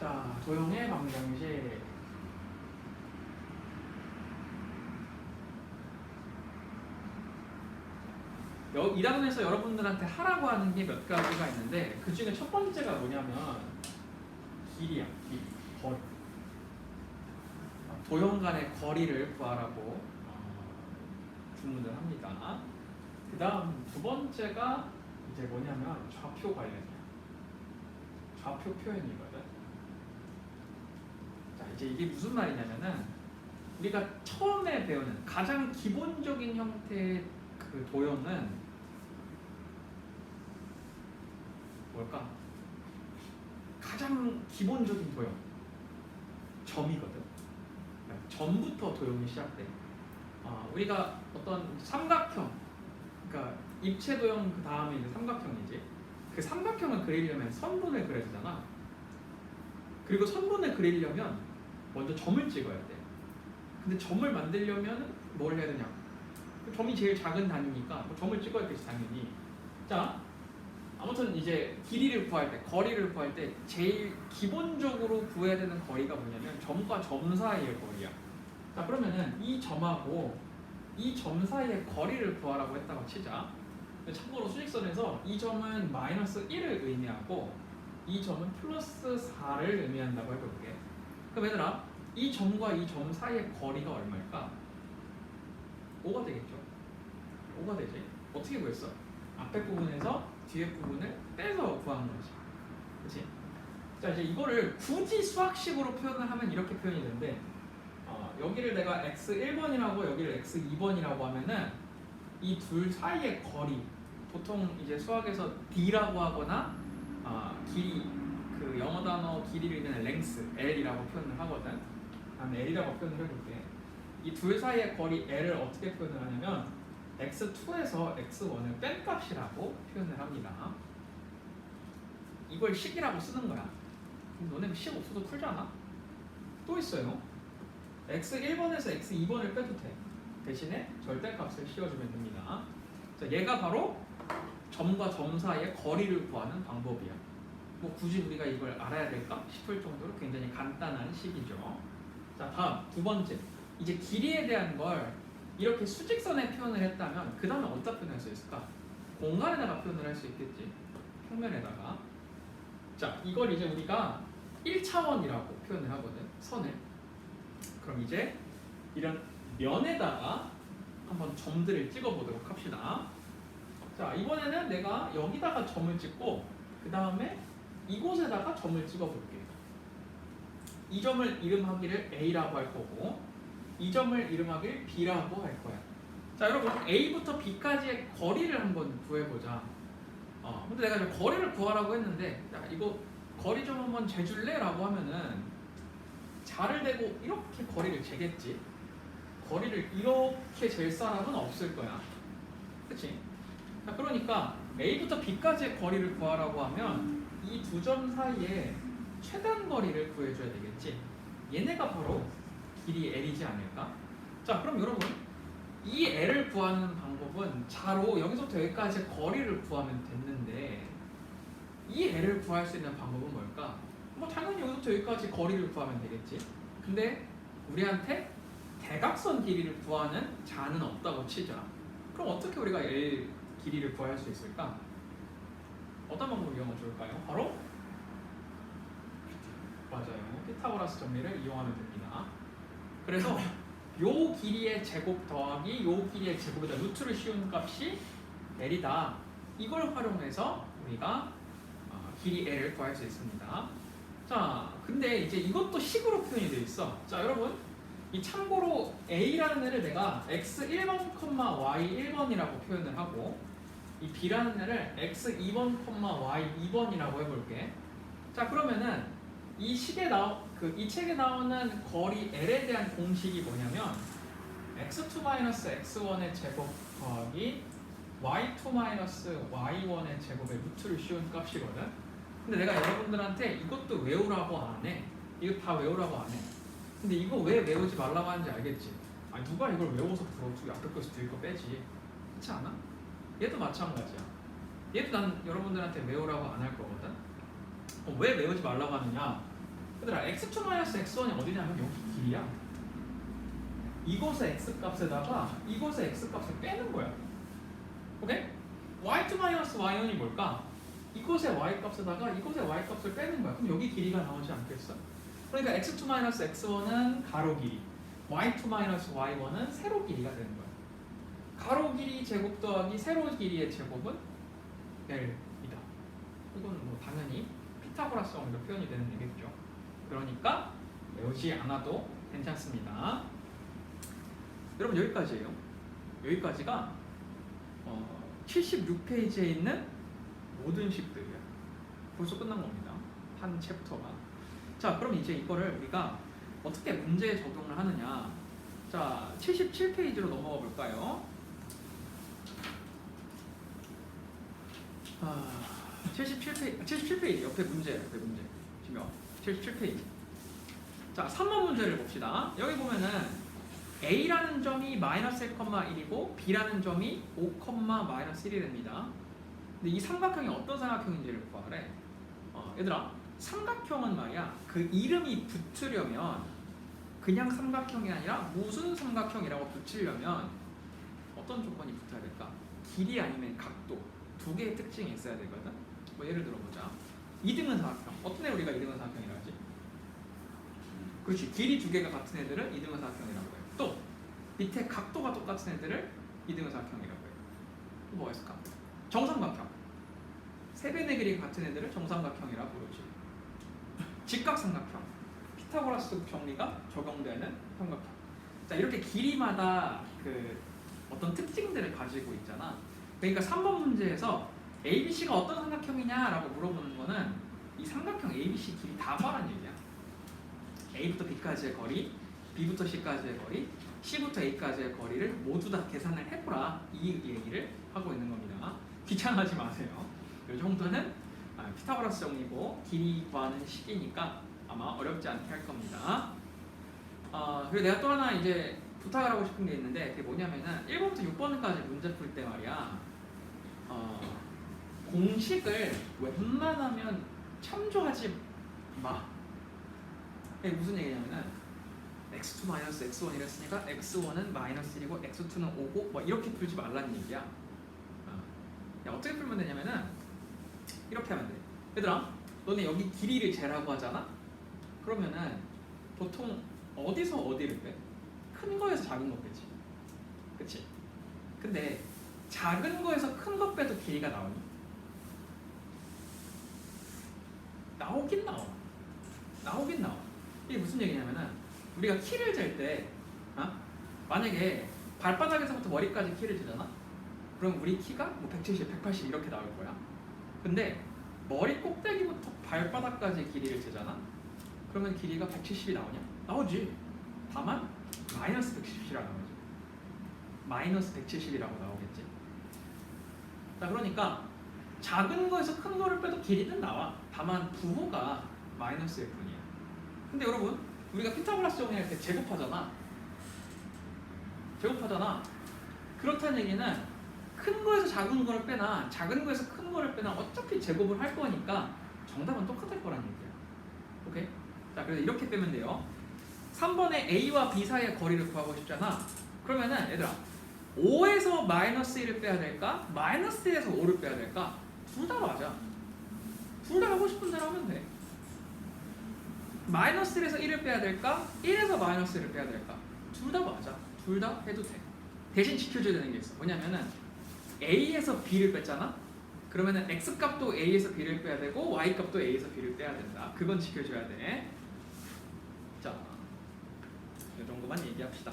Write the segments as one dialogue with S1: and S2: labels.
S1: 자, 도형의 방정식. 이 단원에서 여러분들한테 하라고 하는 게 몇 가지가 있는데 그 중에 첫 번째가 뭐냐면 길이야. 길이, 거리. 도형 간의 거리를 구하라고 주문을 합니다. 그 다음 두 번째가 이제 뭐냐면 좌표 관련이야. 좌표 표현이거든. 자, 이제 이게 무슨 말이냐면은 우리가 처음에 배우는 가장 기본적인 형태의 그 도형은 뭘까? 가장 기본적인 도형 점이거든. 점부터 도형이 시작돼. 우리가 어떤 삼각형, 그러니까 입체 도형 그 다음에 이제 삼각형이지. 그 삼각형을 그리려면 선분을 그려야 되잖아. 그리고 선분을 그리려면 먼저 점을 찍어야 돼. 근데 점을 만들려면 뭘 해야 되냐? 점이 제일 작은 단위니까 점을 찍어야겠지 당연히. 자, 아무튼 이제 길이를 구할 때, 거리를 구할 때 제일 기본적으로 구해야 되는 거리가 뭐냐면 점과 점 사이의 거리야. 자, 그러면은 이 점하고 이 점 사이의 거리를 구하라고 했다고 치자. 참고로 수직선에서 이 점은 마이너스 1을 의미하고 이 점은 플러스 4를 의미한다고 해볼게. 그럼 얘들아, 이 점과 이 점 사이의 거리가 얼마일까? 5가 되겠죠. 5가 되지. 어떻게 구했어? 앞에 부분에서 뒤에 부분을 빼서 구한 거지. 그치? 자, 이제 이거를 굳이 수학식으로 표현을 하면 이렇게 표현이 되는데 여기를 내가 x1번이라고 여기를 x2번이라고 하면은 이 둘 사이의 거리, 보통 이제 수학에서 d라고 하거나 길이, 그 영어 단어 길이를 의미하는 length, l이라고 표현을 하거든. 나는 l이라고 표현을 해볼게. 이 둘 사이의 거리 l을 어떻게 표현을 하냐면 x2에서 x1을 뺀 값이라고 표현을 합니다. 이걸 식이라고 쓰는 거야. 너네 식 없어도 풀잖아? 또 있어요. x1번에서 x2번을 빼도 돼. 대신에 절대값을 씌워주면 됩니다. 자, 얘가 바로 점과 점 사이의 거리를 구하는 방법이야. 뭐 굳이 우리가 이걸 알아야 될까 싶을 정도로 굉장히 간단한 식이죠. 자, 다음 두 번째. 이제 길이에 대한 걸 이렇게 수직선에 표현을 했다면 그 다음에 어디다 표현할 수 있을까? 공간에다가 표현을 할 수 있겠지. 평면에다가. 자, 이걸 이제 우리가 1차원이라고 표현을 하거든. 선을. 그럼 이제 이런 면에다가 한번 점들을 찍어보도록 합시다. 자, 이번에는 내가 여기다가 점을 찍고 그 다음에 이곳에다가 점을 찍어볼게. 이 점을 이름하기를 A라고 할 거고 이 점을 이름하기를 B라고 할 거야. 자, 여러분 A부터 B까지의 거리를 한번 구해보자. 근데 내가 좀 거리를 구하라고 했는데 야, 이거 거리 좀 한번 재줄래? 라고 하면은 자를 대고 이렇게 거리를 재겠지. 거리를 이렇게 잴 사람은 없을 거야. 그치? 자, 그러니까 A부터 B까지의 거리를 구하라고 하면 이 두 점 사이에 최단 거리를 구해줘야 되겠지. 얘네가 바로 길이 L이지 않을까? 자, 그럼 여러분 이 L을 구하는 방법은 자로 여기서부터 여기까지의 거리를 구하면 됐는데 이 L을 구할 수 있는 방법은 뭘까? 뭐 당연히 여기서부터 여기까지 거리를 구하면 되겠지. 근데 우리한테 대각선 길이를 구하는 자는 없다고 치자. 그럼 어떻게 우리가 L 길이를 구할 수 있을까? 어떤 방법을 이용하면 좋을까요? 바로 맞아요. 피타고라스 정리를 이용하면 됩니다. 그래서 요 길이의 제곱 더하기 요 길이의 제곱에다 루트를 씌운 값이 L이다. 이걸 활용해서 우리가 길이 L을 구할 수 있습니다. 자, 근데 이제 이것도 식으로 표현이 되어 있어. 자, 여러분 이 참고로 A라는 애를 내가 x1번, y1번이라고 표현을 하고 이 B라는 애를 x2번, y2번이라고 해볼게. 자, 그러면은 이 이 책에 나오는 거리 L에 대한 공식이 뭐냐면 x2-x1의 제곱 더하기 y2-y1의 제곱에 루트를 씌운 값이거든. 근데 내가 여러분들한테 이것도 외우라고 안 해. 이거 다 외우라고 안 해. 근데 이거 왜 외우지 말라고 하는지 알겠지? 아니 누가 이걸 외워서 풀어주고 앞에 거에서 뒤에 거 빼지. 그렇지 않아? 얘도 마찬가지야. 얘도 난 여러분들한테 외우라고 안 할 거거든. 왜 외우지 말라고 하느냐? 얘들아 x2 마이너스 x1이 어디냐면 여기 길이야. 이곳의 x 값에다가 이곳의 x 값을 빼는 거야. 오케이? y2 마이너스 y1이 뭘까? 이곳의 y 값에다가 이곳의 y 값을 빼는 거야. 그럼 여기 길이가 나오지 않겠어? 그러니까 x2 마이너스 x1은 가로 길이, y2 마이너스 y1은 세로 길이가 되는 거야. 가로 길이 제곱 더하기 세로 길이의 제곱은 L이다. 이건 뭐 당연히 피타고라스형으로 표현이 되는 얘기죠. 그러니까 외우지 않아도 괜찮습니다. 여러분 여기까지예요. 여기까지가 76페이지에 있는 모든 식들이야. 벌써 끝난 겁니다. 한 챕터가. 자, 그럼 이제 이거를 우리가 어떻게 문제에 적용을 하느냐. 자, 77페이지로 넘어가 볼까요? 77페이지 옆에 문제, 지금 77페이지. 자, 3번 문제를 봅시다. 여기 보면은 A라는 점이 마이너스 1,1이고 B라는 점이 5,-1이 됩니다. 근데 이 삼각형이 어떤 삼각형인지를 구하래. 얘들아, 삼각형은 말이야, 그 이름이 붙으려면 그냥 삼각형이 아니라 무슨 삼각형이라고 붙이려면 어떤 조건이 붙어야 될까? 길이 아니면 각도, 두 개의 특징이 있어야 되거든. 뭐 예를 들어보자. 이등분 삼각형. 어떤 애 우리가 이등분 삼각형이라고 하지? 그렇지. 길이 두 개가 같은 애들은 이등분 삼각형이라고 해요. 또 밑에 각도가 똑같은 애들을 이등분 삼각형이라고 해요. 또 뭐가 있을까? 정삼각형. 세 배의 길이가 같은 애들을 정삼각형이라고 부르지. 직각삼각형. 피타고라스 정리가 적용되는 삼각형. 자, 이렇게 길이마다 그 어떤 특징들을 가지고 있잖아. 그러니까 3번 문제에서 ABC가 어떤 삼각형이냐라고 물어보는 거는 이 삼각형 ABC 길이 다 봐라는 얘기야. A부터 B까지의 거리, B부터 C까지의 거리, C부터 A까지의 거리를 모두 다 계산을 해보라, 이 얘기를 하고 있는 겁니다. 귀찮아하지 마세요. 이 정도는 피타고라스 정리고 길이 구하는 식이니까 아마 어렵지 않게 할 겁니다. 그리고 내가 또 하나 이제 부탁을 하고 싶은 게 있는데, 그게 뭐냐면은 1번부터 6번까지 문제 풀 때 말이야, 공식을 웬만하면 참조하지 마. 이게 무슨 얘기냐면은 x2 마이너스 x1 이랬으니까 x1은 마이너스 1이고 x2는 5고 뭐 이렇게 풀지 말라는 얘기야. 야, 어떻게 풀면 되냐면은 이렇게 하면 돼. 얘들아, 너네 여기 길이를 재라고 하잖아? 그러면은 보통 어디서 어디를 빼? 큰 거에서 작은 거 빼지. 그치? 근데 작은 거에서 큰 거 빼도 길이가 나오니? 나오긴 나와. 나오긴 나와. 이게 무슨 얘기냐면은 우리가 키를 잴 때 만약에 발바닥에서부터 머리까지 키를 재잖아? 그럼 우리 키가 뭐 170, 180 이렇게 나올 거야. 근데 머리 꼭대기부터 발바닥까지 길이를 재잖아? 그러면 길이가 170이 나오냐? 나오지. 다만 마이너스 170이라고 나오지. 마이너스 170이라고 나오겠지. 자, 그러니까 작은 거에서 큰 거를 빼도 길이는 나와. 다만 부호가 마이너스일 뿐이야. 근데 여러분, 우리가 피타고라스 정리할 때 제곱하잖아. 그렇다는 얘기는 큰 거에서 작은 거를 빼나 작은 거에서 큰 거를 빼나 어차피 제곱을 할 거니까 정답은 똑같을 거라는 얘기야. 오케이? 자, 그래서 이렇게 빼면 돼요. 3번에 A와 B 사이의 거리를 구하고 싶잖아. 그러면은 얘들아, 5에서 마이너스 1을 빼야 될까? 마이너스 1에서 5를 빼야 될까? 둘 다 맞아. 둘 다 하고 싶은 대로 하면 돼. 마이너스 1에서 1을 빼야 될까? 1에서 마이너스 1을 빼야 될까? 둘 다 맞아. 둘 다 해도 돼. 대신 지켜줘야 되는 게 있어. 뭐냐면은 A에서 B를 뺐잖아? 그러면은 X값도 A에서 B를 빼야 되고 Y값도 A에서 B를 빼야 된다. 그건 지켜줘야 돼. 자, 이 정도만 얘기합시다.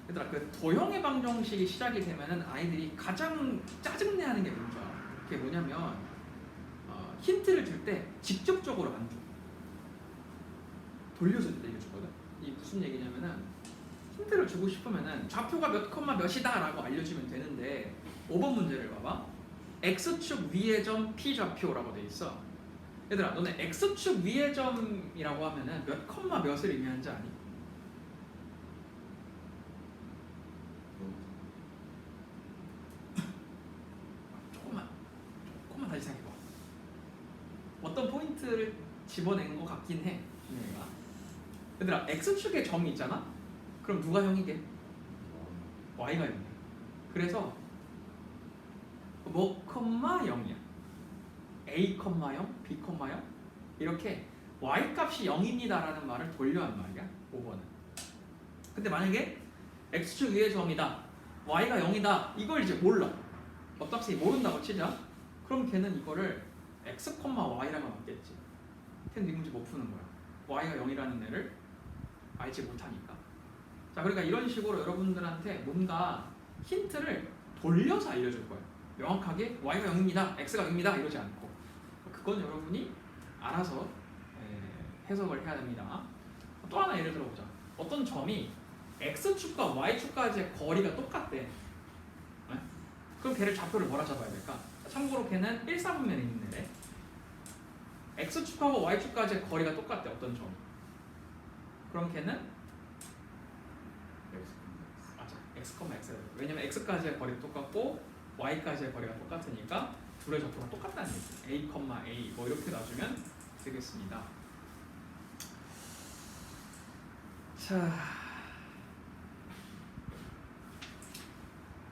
S1: 얘들아, 그 도형의 방정식이 시작이 되면은 아이들이 가장 짜증내하는 게 뭔지 알아? 그게 뭐냐면 힌트를 줄 때 직접적으로 안 줘. 돌려서 얘기해주거든. 이 무슨 얘기냐면은 힌트를 주고 싶으면은 좌표가 몇 콤마 몇이다 라고 알려주면 되는데 5번 문제를 봐봐. X축 위의 점 P좌표라고 돼 있어. 얘들아, 너네 X축 위의 점이라고 하면은 몇 콤마 몇을 의미하는지 아니? 조금만 다시 생각해봐. 어떤 포인트를 집어낸 것 같긴 해. 얘가. 얘들아 x축에 점이 있잖아? 그럼 누가 0이게? y가 0이야. 그래서 뭐, 0이야. a, 0, b, 0 이렇게 y 값이 0입니다 라는 말을 돌려한 말이야. 5번은. 근데 만약에 x축 위의 점이다. y가 0이다. 이걸 이제 몰라. 어차피 모른다고 치자. 그럼 걔는 이거를 x, y라고 맞겠지. 걔는 이 문제 못 푸는 거야. y가 0이라는 애를 알지 못하니까. 자, 그러니까 이런 식으로 여러분들한테 뭔가 힌트를 돌려서 알려줄 거예요. 명확하게 y가 0입니다, x가 0입니다 이러지 않고. 그건 여러분이 알아서 해석을 해야 됩니다. 또 하나 예를 들어보자. 어떤 점이 x축과 y축까지의 거리가 똑같대. 네? 그럼 걔를 좌표를 뭐라 잡아야 될까? 참고로 걔는 1사분면에 있는 애래. x축하고 y축까지의 거리가 똑같대. 어떤 점이. 그럼 걔는 맞아. x, x. 왜냐면 x까지의 거리가 똑같고 y까지의 거리가 똑같으니까 둘의 좌표가 똑같다는 얘기. a, a 뭐 이렇게 놔주면 되겠습니다. 자,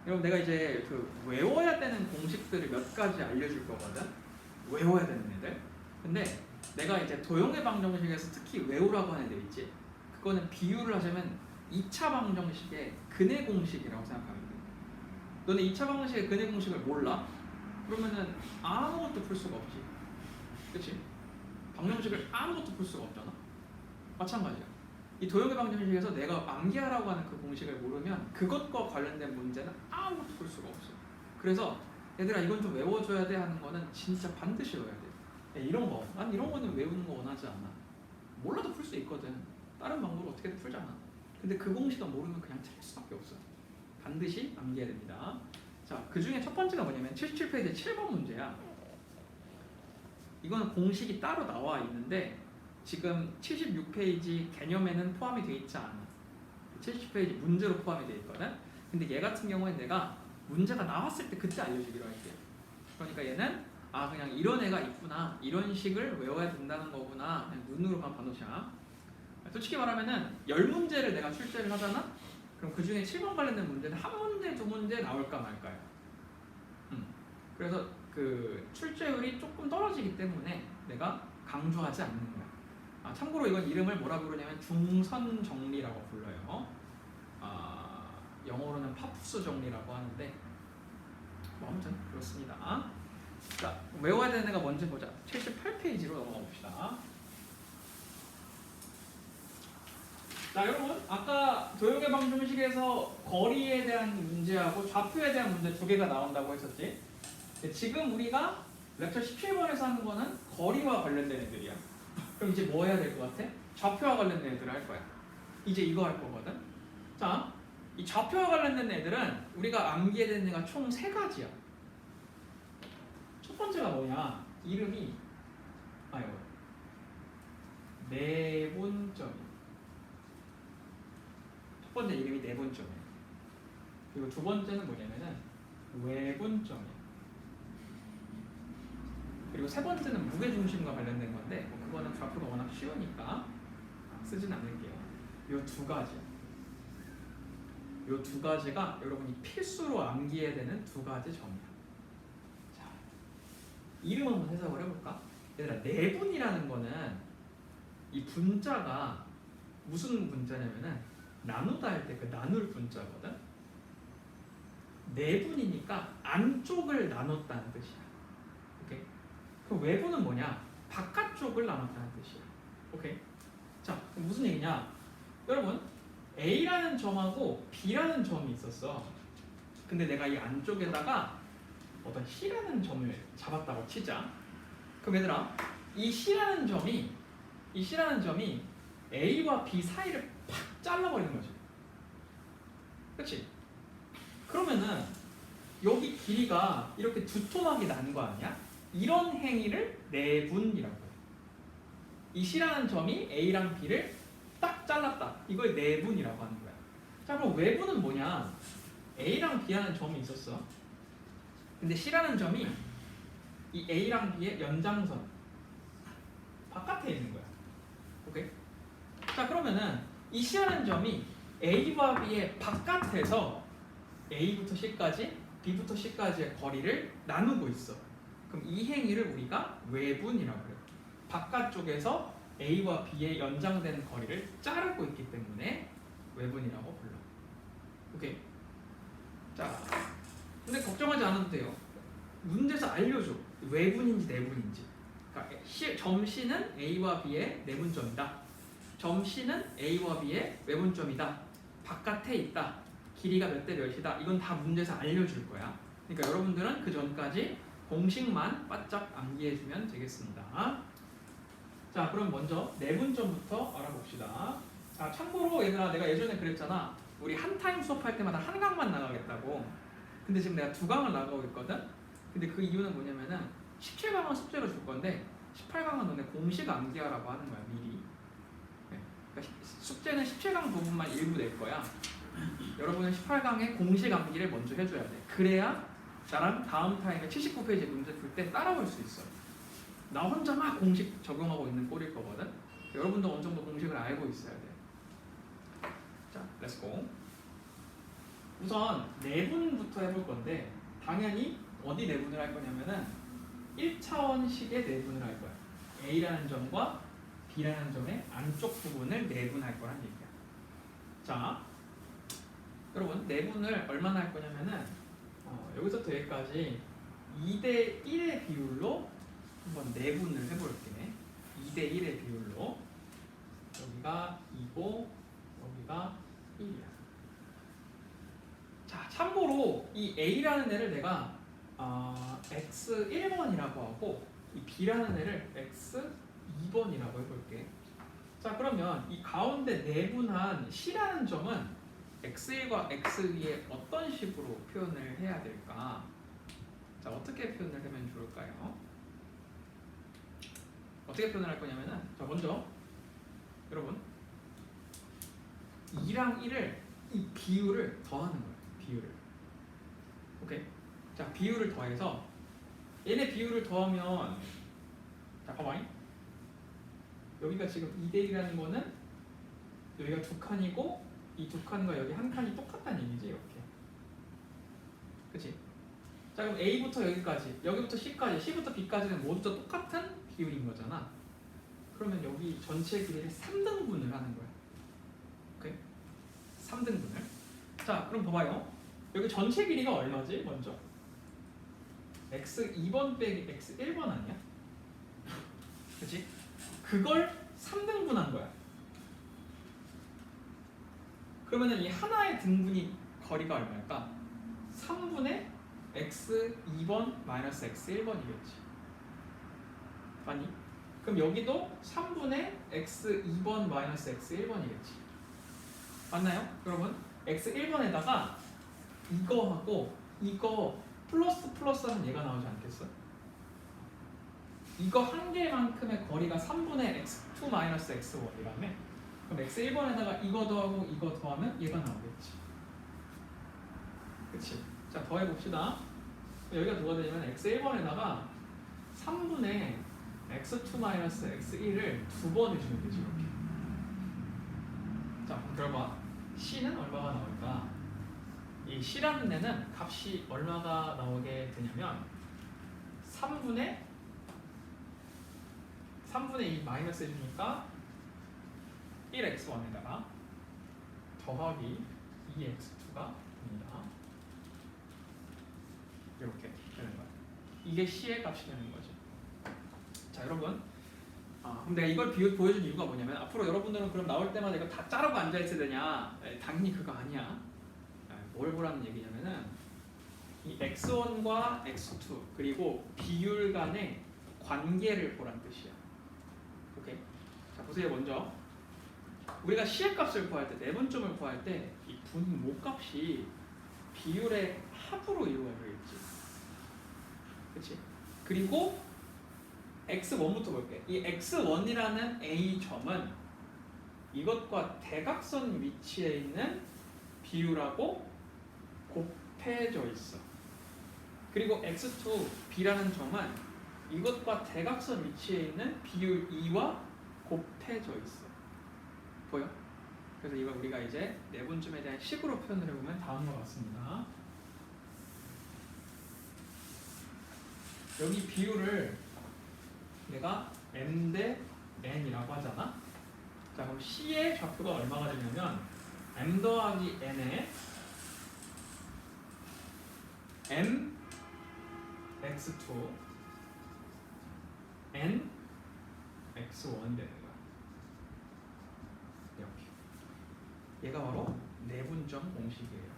S1: 여러분 내가 이제 그 외워야 되는 공식들을 몇 가지 알려줄 거거든. 외워야 되는 애들. 근데 내가 이제 도형의 방정식에서 특히 외우라고 하는 애들 있지. 그거는 비유를 하자면 2차 방정식의 근해 공식이라고 생각하면 돼. 너네 2차 방정식의 근해 공식을 몰라? 그러면은 아무것도 풀 수가 없지. 그치? 방정식을 아무것도 풀 수가 없잖아. 마찬가지야. 이 도형의 방정식에서 내가 암기하라고 하는 그 공식을 모르면 그것과 관련된 문제는 아무것도 풀 수가 없어. 그래서 얘들아 이건 좀 외워줘야 돼 하는 거는 진짜 반드시 외워야 돼. 야, 이런 거, 난 이런 거는 외우는 거 원하지 않아. 몰라도 풀 수 있거든. 다른 방법으로 어떻게든 풀잖아. 근데 그 공식은 모르면 그냥 틀릴 수밖에 없어. 반드시 암기해야 됩니다. 자, 그 중에 첫 번째가 뭐냐면 77페이지 7번 문제야. 이거는 공식이 따로 나와 있는데 지금 76페이지 개념에는 포함이 되어 있지 않아. 70페이지 문제로 포함이 되어 있거든. 근데 얘 같은 경우는 내가 문제가 나왔을 때 그때 알려주기로 할게. 그러니까 얘는 아 그냥 이런 애가 있구나, 이런 식을 외워야 된다는 거구나, 그냥 눈으로만 봐놓자. 솔직히 말하면은 10문제를 내가 출제를 하잖아? 그럼 그 중에 7번 관련된 문제는 한 문제, 두 문제 나올까 말까요. 그래서 그 출제율이 조금 떨어지기 때문에 내가 강조하지 않는 거야. 아, 참고로 이건 이름을 뭐라 부르냐면 중선 정리라고 불러요. 영어로는 파푸스 정리라고 하는데 뭐 아무튼 그렇습니다. 자, 외워야 되는 애가 뭔지 보자. 78페이지로 넘어가 봅시다. 자, 여러분 아까 도형의 방정식에서 거리에 대한 문제하고 좌표에 대한 문제 두 개가 나온다고 했었지. 지금 우리가 렉처 17번에서 하는 거는 거리와 관련된 애들이야. 그럼 이제 뭐 해야 될 것 같아? 좌표와 관련된 애들을 할 거야. 이제 이거 할 거거든. 자, 이 좌표와 관련된 애들은 우리가 암기해야 되는 애가 총 3가지야. 첫 번째가 뭐냐? 이름이 내분점이야. 첫 번째 이름이 내분점이야. 그리고 두 번째는 뭐냐면은 외분점이야. 그리고 세 번째는 무게중심과 관련된 건데 뭐 그거는 좌표가 워낙 쉬우니까 쓰진 않을게요. 요 두 가지야. 요 두 가지가 여러분이 필수로 암기해야 되는 두 가지 점이야. 자, 이름 한번 해석을 해볼까? 얘들아, 내분이라는 거는 이 분자가 무슨 분자냐면은 나누다 할 때 그 나눌 분자거든. 내분이니까 안쪽을 나눴다는 뜻이야. 오케이? 그럼 외부는 뭐냐? 바깥쪽을 나눴다는 뜻이야. 오케이? 자, 그럼 무슨 얘기냐? 여러분, A라는 점하고 B라는 점이 있었어. 근데 내가 이 안쪽에다가 어떤 C라는 점을 잡았다고 치자. 그럼 얘들아, 이 C라는 점이 A와 B 사이를 팍 잘라버리는 거지. 그치? 그러면은 여기 길이가 이렇게 두툼하게 난 거 아니야? 이런 행위를 내분이라고 해요. 이 C라는 점이 A랑 B를 딱 잘랐다. 이걸 내분이라고 하는 거야. 자, 그럼 외분은 뭐냐? A랑 B라는 점이 있었어. 근데 C라는 점이 이 A랑 B의 연장선 바깥에 바깥에 있는 거야. 오케이? 자 그러면은 이 C라는 점이 A와 B의 바깥에서 A부터 C까지, B부터 C까지의 거리를 나누고 있어. 그럼 이 행위를 우리가 외분이라고 해요. 바깥쪽에서 A와 B의 연장되는 거리를 자르고 있기 때문에 외분이라고 불러. 오케이. 자, 근데 걱정하지 않아도 돼요. 문제에서 알려줘. 외분인지 내분인지. 그러니까 점 C는 A와 B의 내분점이다. 점 C는 A와 B의 외분점이다. 바깥에 있다. 길이가 몇 대 몇이다. 이건 다 문제에서 알려줄 거야. 그러니까 여러분들은 그 전까지 공식만 바짝 암기해주면 되겠습니다. 자, 그럼 먼저 내분점부터 알아봅시다. 아, 참고로 얘들아, 내가 예전에 그랬잖아. 우리 한 타임 수업할 때마다 한 강만 나가겠다고. 근데 지금 내가 두 강을 나가고 있거든. 근데 그 이유는 뭐냐면은 17강은 숙제로 줄 건데 18강은 너네 공식 암기하라고 하는 거야, 미리. 네. 그러니까 숙제는 17강 부분만 일부 낼 거야. 여러분은 18강의 공식 암기를 먼저 해줘야 돼. 그래야 나랑 다음 타임에 79페이지 문제 풀 때 따라올 수 있어. 나 혼자 막 공식 적용하고 있는 꼴일 거거든. 여러분도 어느 정도 공식을 알고 있어야 돼. 자, 렛츠고. 우선 내분부터 해볼 건데 당연히 어디 내분을 할 거냐면은 1차원식의 내분을 할 거야. A라는 점과 B라는 점의 안쪽 부분을 내분할 거란 얘기야. 자, 여러분 내분을 얼마나 할 거냐면은 여기서부터 여기까지 2대 1의 비율로 한번 내분을 해볼게. 2대 1의 비율로. 여기가 2고 여기가 1이야. 자, 참고로 이 A라는 애를 내가 X1번이라고 하고 이 B라는 애를 X2번이라고 해볼게. 자, 그러면 이 가운데 내분한 C라는 점은 X1과 X2에 어떤 식으로 표현을 해야 될까? 자, 어떻게 표현을 하면 좋을까요? 어떻게 표현을 할 거냐면은, 자, 먼저 여러분 2랑 1을 이 비율을 더하는 거예요. 비율을. 오케이? 자, 비율을 더해서 얘네 비율을 더하면, 자, 봐봐요. 여기가 지금 2대 1이라는 거는 여기가 두 칸이고 이 두 칸과 여기 한 칸이 똑같다는 얘기지, 이렇게. 그치? 자, 그럼 A부터 여기까지, 여기부터 C까지, C부터 B까지는 모두 다 똑같은 비율인 거잖아. 그러면 여기 전체 길이를 3등분을 하는 거야. 오케이? 3등분을. 자, 그럼 봐봐요. 여기 전체 길이가 얼마지, 먼저? X2번 빼기 X1번 아니야? 그치? 그걸 3등분한 거야. 그러면은 이 하나의 등분이 거리가 얼마일까? 3분의 X2번 마이너스 X1번이겠지. 맞니? 그럼 여기도 3분의 X2번 마이너스 X1번이겠지. 맞나요? 여러분? X1번에다가 이거하고 이거 플러스 플러스하면 얘가 나오지 않겠어? 이거 한 개만큼의 거리가 3분의 X2 마이너스 X1이라며? 그럼 X1번에다가 이거 더하고 이거 더하면 얘가 나오겠지. 그치? 자, 더해봅시다. 여기가 누가 되냐면 X1번에다가 3분의 X2 마이너스 X1을 두 번 해주면 되지, 이렇게. 자, 그럼 결과 C는 얼마가 나올까? 이 C라는 애는 값이 얼마가 나오게 되냐면 3분의 2 마이너스 해주니까 1x1에다가 더하기 2x2가 됩니다. 이렇게 되는 거야. 이게 C의 값이 되는 거지. 자, 여러분. 근데 이걸 보여준 이유가 뭐냐면 앞으로 여러분들은 그럼 나올 때마다 이거 다 자르고 앉아있어야 되냐? 당연히 그거 아니야. 뭘 보라는 얘기냐면은 이 x1과 x2 그리고 비율 간의 관계를 보란 뜻이야. 오케이? 자, 보세요. 먼저 우리가 C의 값을 구할 때, 내분점을 구할 때 이 분모값이 비율의 합으로 이루어져 있지. 그치? 그리고 x1부터 볼게. 이 x1이라는 A점은 이것과 대각선 위치에 있는 비율하고 곱해져 있어. 그리고 x2, B라는 점은 이것과 대각선 위치에 있는 비율 2와 곱해져 있어. 보여? 그래서 이걸 우리가 이제 내분점에 대한 식으로 표현을 해보면 다음과 같습니다. 여기 비율을 내가 m 대 n이라고 하잖아. 자, 그럼 C의 좌표가 얼마가 되냐면 m 더하기 n에 m x2 n x1 되는 거야. 이렇게. 얘가 바로 내분점 공식이에요.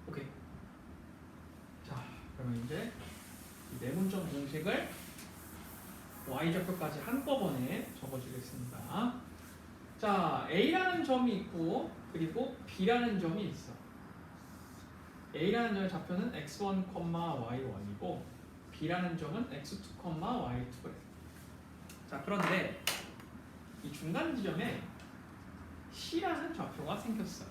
S1: 오케이. 자, 그러면 이제 이 내분점 공식을 y좌표까지 한꺼번에 적어주겠습니다. 자, a라는 점이 있고 그리고 b라는 점이 있어. a라는 점의 좌표는 x1, y1이고 b라는 점은 x2, y2래. 자, 그런데 이 중간 지점에 c라는 좌표가 생겼어.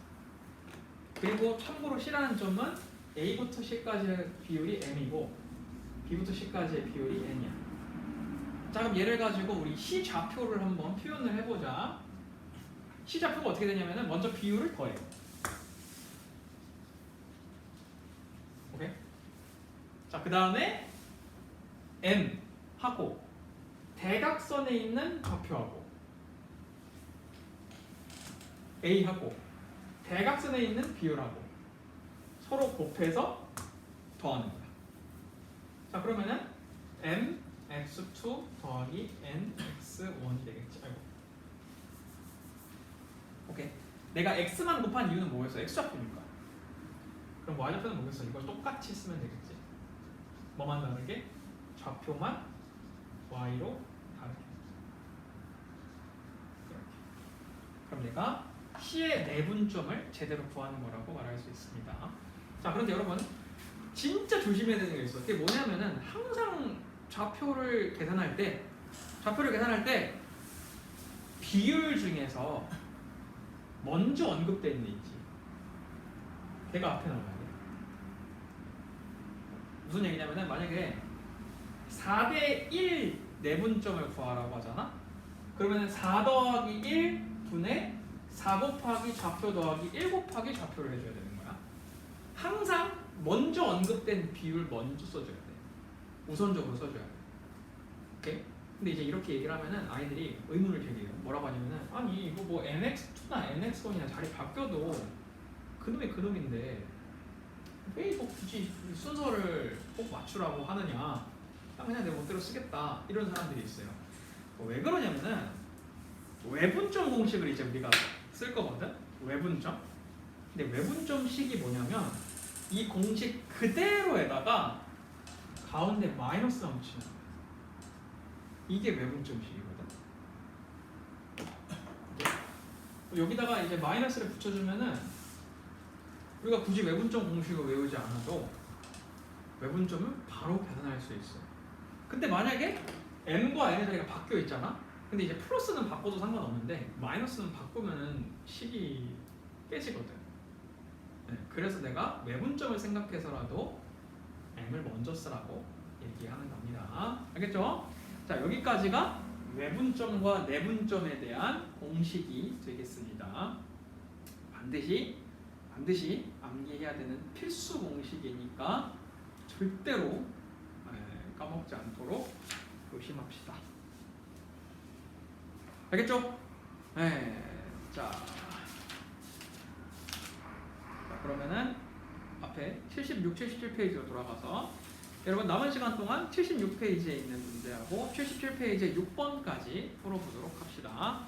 S1: 그리고 참고로 c라는 점은 a부터 c까지의 비율이 m이고 b부터 c까지의 비율이 n이야. 자, 그럼 얘를 가지고 우리 C 좌표를 한번 표현을 해보자. C 좌표가 어떻게 되냐면은 먼저 비율을 더해. 오케이? 자, 그 다음에 M 하고 대각선에 있는 좌표하고 A 하고 대각선에 있는 비율하고 서로 곱해서 더하는 거야. 자, 그러면은 M x2 더하기 n x1이 되겠지. 아이고. 오케이. 내가 x만 곱한 이유는 뭐겠어? x좌표니까. 그럼 y좌표는 뭐겠어? 이걸 똑같이 쓰면 되겠지. 뭐만 다르게? 좌표만 y로 다르게. 이렇게. 그럼 내가 c의 내분점을 제대로 구하는 거라고 말할 수 있습니다. 자, 그런데 여러분 진짜 조심해야 되는 게 있어. 그게 뭐냐면은 항상 좌표를 계산할 때 비율 중에서 먼저 언급되는 게 있지. 걔가 앞에 나와야 돼. 무슨 얘기냐면은 만약에 4대 1 내분점을 구하라고 하잖아. 그러면은 4 더하기 1 분의 4 곱하기 좌표 더하기 1 곱하기 좌표를 해줘야 되는 거야. 항상 먼저 언급된 비율 먼저 써줘야 돼. 우선적으로 써줘야 돼. 오케이? 근데 이제 이렇게 얘기를 하면은 아이들이 의문을 제기해요. 뭐라고 하냐면은 아니 이거 뭐 NX2나 NX1이나 자리 바뀌어도 그놈이 그놈인데 왜 이거 굳이 순서를 꼭 맞추라고 하느냐. 그냥 내 멋대로 쓰겠다. 이런 사람들이 있어요. 왜 그러냐면은 외분점 공식을 이제 우리가 쓸 거거든. 외분점. 근데 외분점식이 뭐냐면 이 공식 그대로에다가 가운데 마이너스만 붙이는 거야. 이게 외분점식이거든. 여기다가 이제 마이너스를 붙여주면은 우리가 굳이 외분점 공식을 외우지 않아도 외분점을 바로 계산할 수 있어. 근데 만약에 m과 n의 자리가 바뀌어 있잖아. 근데 이제 플러스는 바꿔도 상관없는데 마이너스는 바꾸면은 식이 깨지거든. 네, 그래서 내가 외분점을 생각해서라도 m을 먼저 쓰라고 얘기하는 겁니다. 알겠죠? 자, 여기까지가 외분점과 내분점에 대한 공식이 되겠습니다. 반드시 암기해야 되는 필수 공식이니까 절대로 까먹지 않도록 조심합시다. 알겠죠? 자, 그러면은 앞에 76, 77페이지로 돌아가서 여러분 남은 시간 동안 76페이지에 있는 문제하고 77페이지에 6번까지 풀어보도록 합시다.